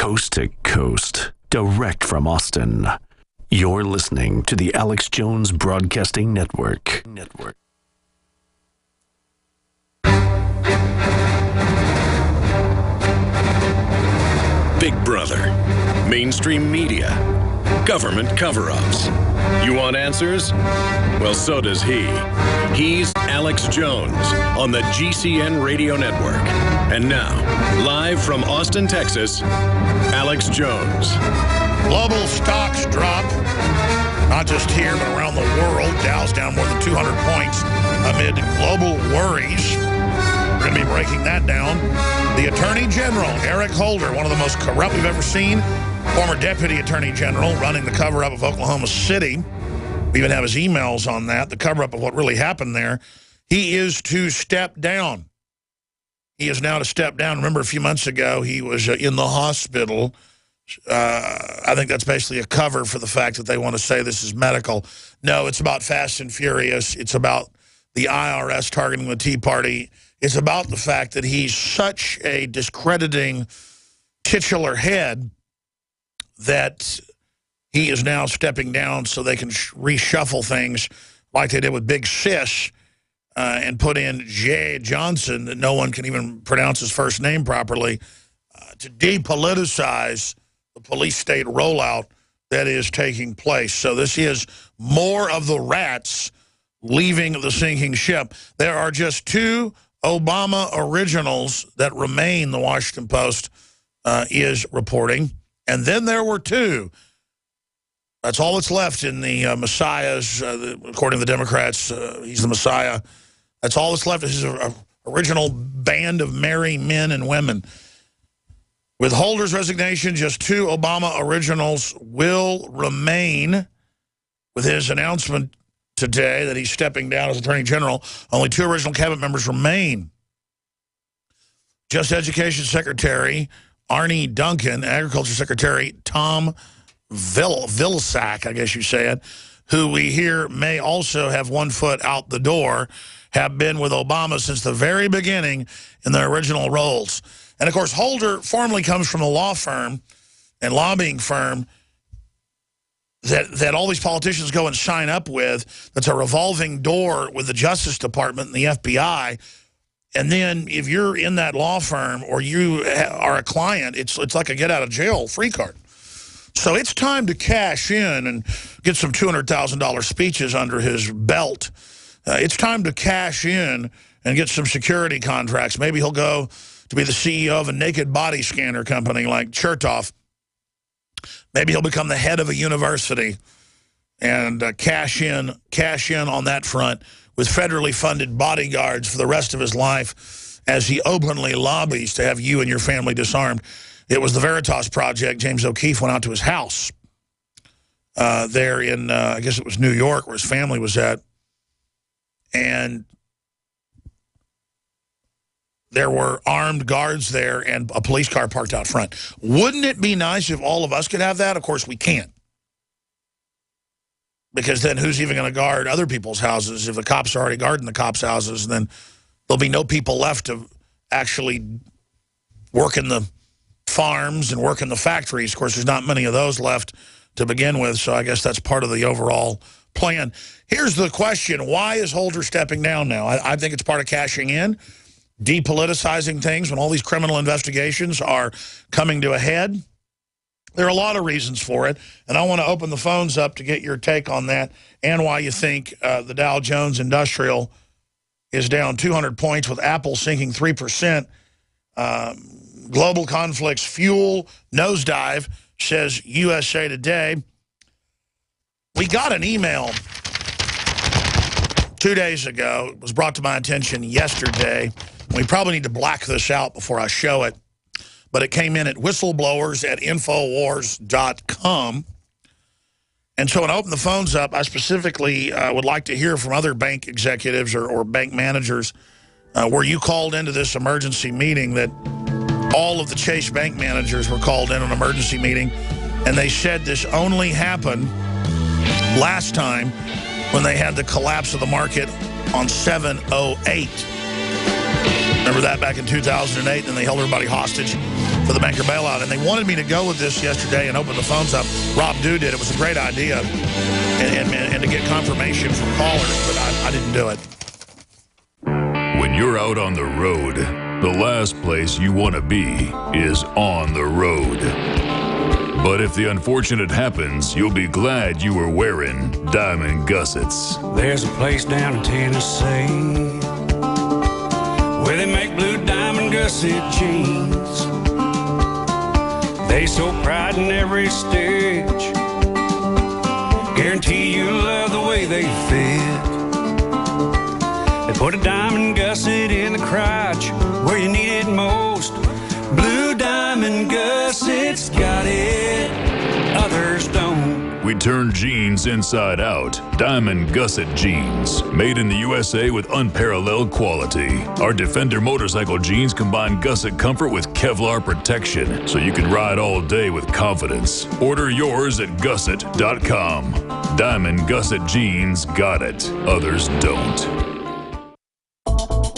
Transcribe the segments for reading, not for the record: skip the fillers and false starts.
Coast to coast, direct from Austin. You're listening to the Alex Jones Broadcasting Network. Big Brother, mainstream media, government cover-ups. You want answers? Well, so does he. He's Alex Jones on the GCN Radio Network. And now, live from Austin, Texas, Alex Jones. Global stocks drop, not just here, but around the world. Dow's down more than 200 points amid global worries. We're going to be breaking that down. The Attorney General, Eric Holder, one of the most corrupt we've ever seen, former Deputy Attorney General, running the cover-up of Oklahoma City. We even have his emails on that, the cover-up of what really happened there. He is to step down. He is now to step down. Remember, a few months ago, he was in the hospital. I think that's basically a cover for the fact that they want to say this is medical. No, it's about Fast and Furious. It's about the IRS targeting the Tea Party. It's about the fact that he's such a discrediting titular head that he is now stepping down so they can reshuffle things like they did with Big Sis and put in Jay Johnson, that no one can even pronounce his first name properly, to depoliticize the police state rollout that is taking place. So this is more of the rats leaving the sinking ship. There are just two Obama originals that remain, the Washington Post is reporting. And then there were two. That's all that's left in the Messiahs, according to the Democrats. He's the Messiah. That's all that's left. This is an original band of merry men and women. With Holder's resignation, just two Obama originals will remain. With his announcement today that he's stepping down as Attorney General, only two original cabinet members remain. Just Education Secretary Arne Duncan, Agriculture Secretary Tom Vilsack, I guess you say it, who we hear may also have one foot out the door, have been with Obama since the very beginning in their original roles. And, of course, Holder formerly comes from a law firm and lobbying firm that all these politicians go and sign up with, that's a revolving door with the Justice Department and the FBI. And then if you're in that law firm or you are a client, it's like a get-out-of-jail-free card. So it's time to cash in and get some $200,000 speeches under his belt. It's time to cash in and get some security contracts. Maybe he'll go to be the CEO of a naked body scanner company like Chertoff. Maybe he'll become the head of a university and cash in on that front with federally funded bodyguards for the rest of his life as he openly lobbies to have you and your family disarmed. It was the Veritas Project. James O'Keefe went out to his house there in, I guess it was New York, where his family was at. And there were armed guards there and a police car parked out front. Wouldn't it be nice if all of us could have that? Of course, we can't. Because then who's even going to guard other people's houses? If the cops are already guarding the cops' houses, then there'll be no people left to actually work in the farms and work in the factories. Of course, there's not many of those left to begin with, so I guess that's part of the overall plan. Here's the question. Why is Holder stepping down now? I think it's part of cashing in, depoliticizing things when all these criminal investigations are coming to a head. There are a lot of reasons for it, and I want to open the phones up to get your take on that and why you think the Dow Jones Industrial is down 200 points with Apple sinking 3%. Global conflicts fuel nosedive, says USA Today. We got an email 2 days ago. It was brought to my attention yesterday. We probably need to black this out before I show it. But it came in at whistleblowers@infowars.com. And so when I opened the phones up, I specifically would like to hear from other bank executives or bank managers where you called into this emergency meeting, that all of the Chase Bank managers were called in an emergency meeting, and they said this only happened last time when they had the collapse of the market on 7/08. Remember that back in 2008, and they held everybody hostage for the banker bailout. And they wanted me to go with this yesterday and open the phones up. Rob Dew did. It was a great idea, and to get confirmation from callers, but I didn't do it. When you're out on the road, the last place you want to be is on the road. But if the unfortunate happens, you'll be glad you were wearing diamond gussets. There's a place down in Tennessee where they make blue diamond gusset jeans. They so pride in every stitch, guarantee you love the way they fit. They put a diamond gusset in the crotch where you need it most. Blue diamond gussets got it, others don't. We turn jeans inside out. Diamond gusset jeans. Made in the USA with unparalleled quality. Our Defender motorcycle jeans combine gusset comfort with Kevlar protection, so you can ride all day with confidence. Order yours at gusset.com. Diamond gusset jeans got it, others don't.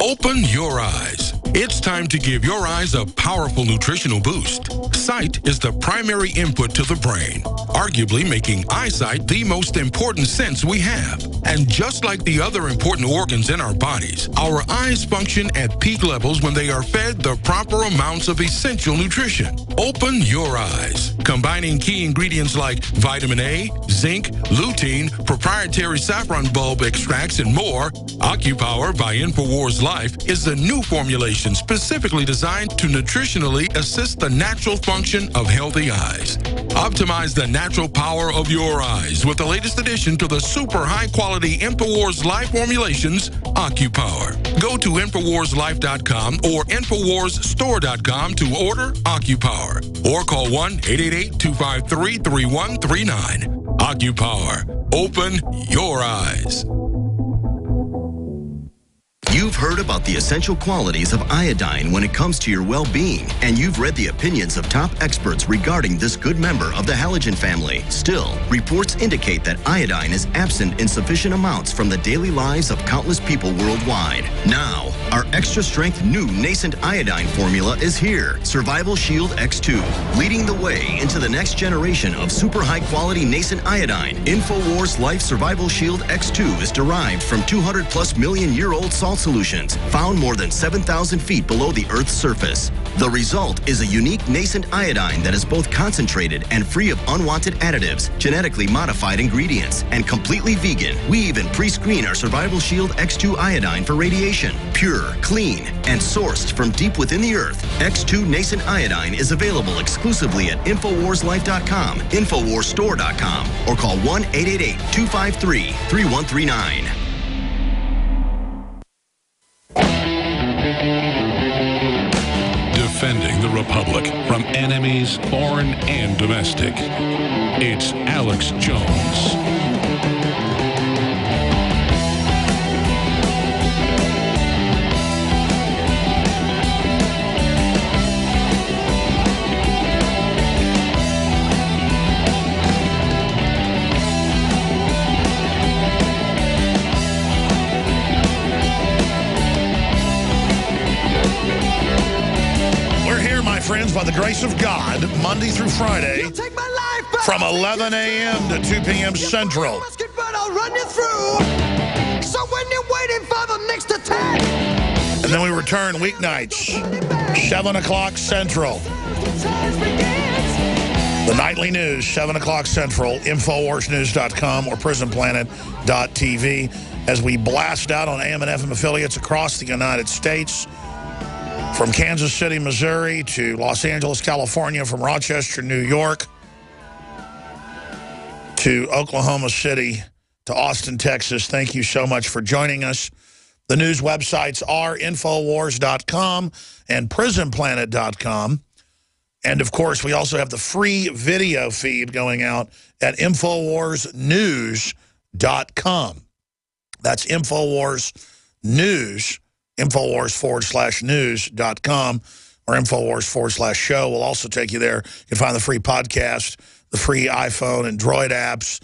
Open your eyes. It's time to give your eyes a powerful nutritional boost. Sight is the primary input to the brain, arguably making eyesight the most important sense we have. And just like the other important organs in our bodies, our eyes function at peak levels when they are fed the proper amounts of essential nutrition. Open your eyes. Combining key ingredients like vitamin A, zinc, lutein, proprietary saffron bulb extracts, and more, OcuPower by InfoWars Life is the new formulation specifically designed to nutritionally assist the natural function of healthy eyes. Optimize the natural power of your eyes with the latest addition to the super high-quality InfoWars Life formulations, OcuPower. Go to InfoWarsLife.com or InfoWarsStore.com to order OcuPower or call 1-888-253-3139. OcuPower. Open your eyes. You've heard about the essential qualities of iodine when it comes to your well-being, and you've read the opinions of top experts regarding this good member of the halogen family. Still, reports indicate that iodine is absent in sufficient amounts from the daily lives of countless people worldwide. Now, our extra-strength new nascent iodine formula is here, Survival Shield X2, leading the way into the next generation of super high-quality nascent iodine. InfoWars Life Survival Shield X2 is derived from 200+ million-year-old salt solutions found more than 7,000 feet below the Earth's surface. The result is a unique nascent iodine that is both concentrated and free of unwanted additives, genetically modified ingredients, and completely vegan. We even pre-screen our Survival Shield X2 iodine for radiation. Pure, clean, and sourced from deep within the Earth, X2 nascent iodine is available exclusively at InfoWarsLife.com, InfoWarsStore.com, or call 1-888-253-3139. Defending the Republic from enemies, foreign and domestic. It's Alex Jones. Friends, by the grace of God, Monday through Friday, from 11 a.m. to 2 p.m. Central. I'll run you through. So when you're waiting for the next attack, and then we return weeknights, 7 o'clock Central. The nightly news, 7 o'clock Central, InfoWarsNews.com or PrisonPlanet.tv, as we blast out on AM and FM affiliates across the United States. From Kansas City, Missouri, to Los Angeles, California, from Rochester, New York, to Oklahoma City, to Austin, Texas. Thank you so much for joining us. The news websites are Infowars.com and PrisonPlanet.com. And, of course, we also have the free video feed going out at InfoWarsNews.com. That's Infowars News. Infowars/news.com or Infowars/show will also take you there. You can find the free podcast, the free iPhone and Droid apps,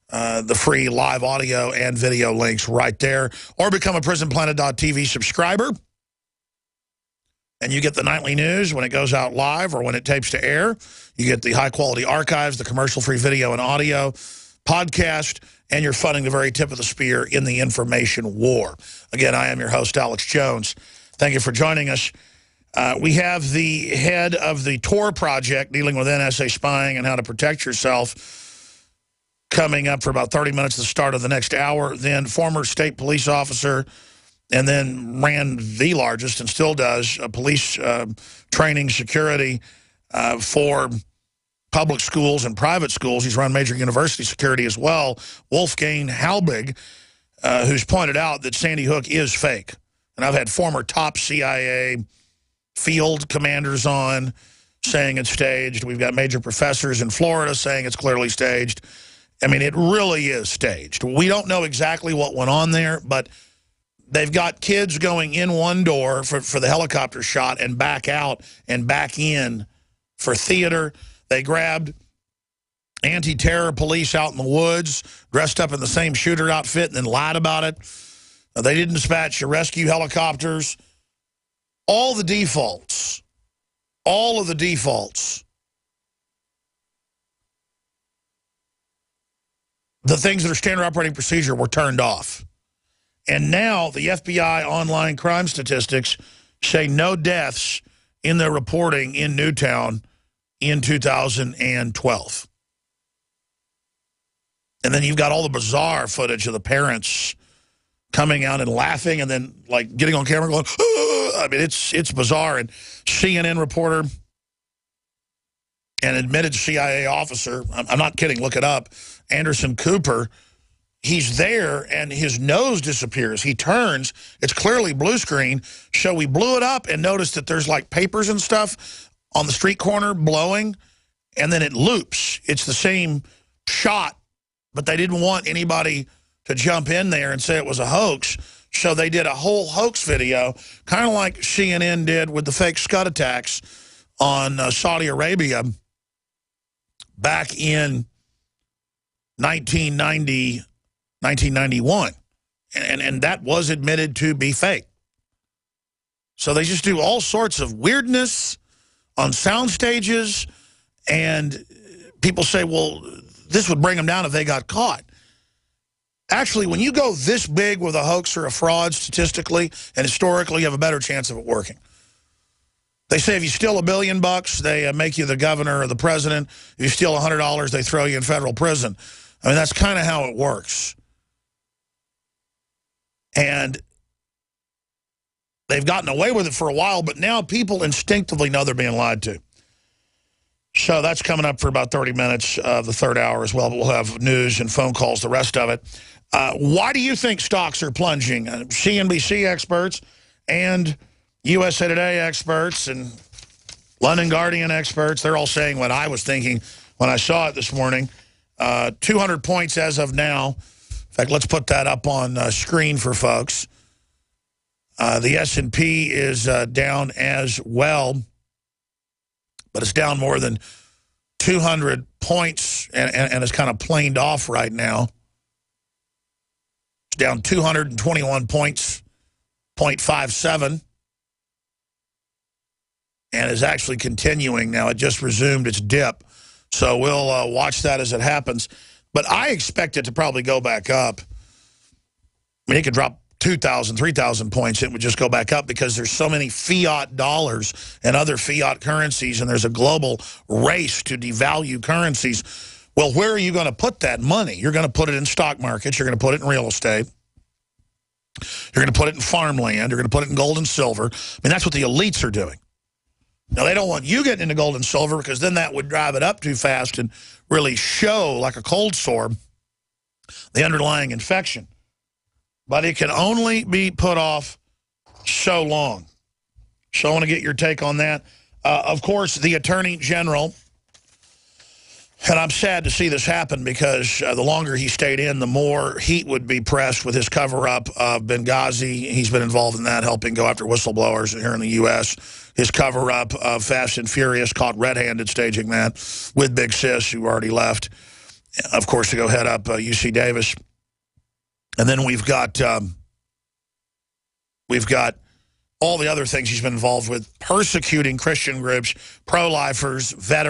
the free live audio and video links right there. Or become a PrisonPlanet.tv subscriber. And you get the nightly news when it goes out live or when it tapes to air. You get the high-quality archives, the commercial-free video and audio, podcast, and you're funding the very tip of the spear in the information war. Again, I am your host, Alex Jones. Thank you for joining us. We have the head of the Tor project dealing with NSA spying and how to protect yourself coming up for about 30 minutes at the start of the next hour. Then former state police officer and then ran the largest and still does police training security for public schools and private schools. He's run major university security as well. Wolfgang Halbig, who's pointed out that Sandy Hook is fake. And I've had former top CIA field commanders on saying it's staged. We've got major professors in Florida saying it's clearly staged. I mean, it really is staged. We don't know exactly what went on there, but they've got kids going in one door for the helicopter shot and back out and back in for theater. They grabbed anti-terror police out in the woods, dressed up in the same shooter outfit, and then lied about it. They didn't dispatch rescue helicopters. All the defaults, all of the defaults, the things that are standard operating procedure were turned off. And now the FBI online crime statistics say no deaths in their reporting in Newtown in 2012. And then you've got all the bizarre footage of the parents coming out and laughing and then like getting on camera going, I mean, it's bizarre. And CNN reporter and admitted CIA officer, I'm not kidding, look it up, Anderson Cooper, he's there and his nose disappears. He turns, it's clearly blue screen. So we blew it up and noticed that there's like papers and stuff on the street corner blowing, and then it loops. It's the same shot, but they didn't want anybody to jump in there and say it was a hoax. So they did a whole hoax video, kind of like CNN did with the fake Scud attacks on Saudi Arabia back in 1991. And that was admitted to be fake. So they just do all sorts of weirdness on sound stages, and people say, well, this would bring them down if they got caught. Actually, when you go this big with a hoax or a fraud statistically and historically, you have a better chance of it working. They say if you steal $1 billion, they make you the governor or the president. If you steal $100, they throw you in federal prison. I mean, that's kind of how it works. And they've gotten away with it for a while, but now people instinctively know they're being lied to. So that's coming up for about 30 minutes of the third hour as well. But we'll have news and phone calls, the rest of it. Why do you think stocks are plunging? CNBC experts and USA Today experts and London Guardian experts, they're all saying what I was thinking when I saw it this morning. 200 points as of now. In fact, let's put that up on screen for folks. The S&P is down as well, but it's down more than 200 points and it's kind of planed off right now. It's down 221 points, 0.57, and is actually continuing now. It just resumed its dip. So we'll watch that as it happens. But I expect it to probably go back up. I mean, it could drop 2,000, 3,000 points. It would just go back up because there's so many fiat dollars and other fiat currencies, and there's a global race to devalue currencies. Well, where are you going to put that money? You're going to put it in stock markets. You're going to put it in real estate. You're going to put it in farmland. You're going to put it in gold and silver. I mean, that's what the elites are doing. Now, they don't want you getting into gold and silver because then that would drive it up too fast and really show, like a cold sore, the underlying infection. But it can only be put off so long. So I want to get your take on that. Of course, the Attorney General, and I'm sad to see this happen because the longer he stayed in, the more heat would be pressed with his cover-up of Benghazi. He's been involved in that, helping go after whistleblowers here in the U.S., his cover-up of Fast and Furious, caught red-handed staging that with Big Sis, who already left, of course, to go head up UC Davis. And then we've got all the other things he's been involved with, persecuting Christian groups, pro-lifers, veterans.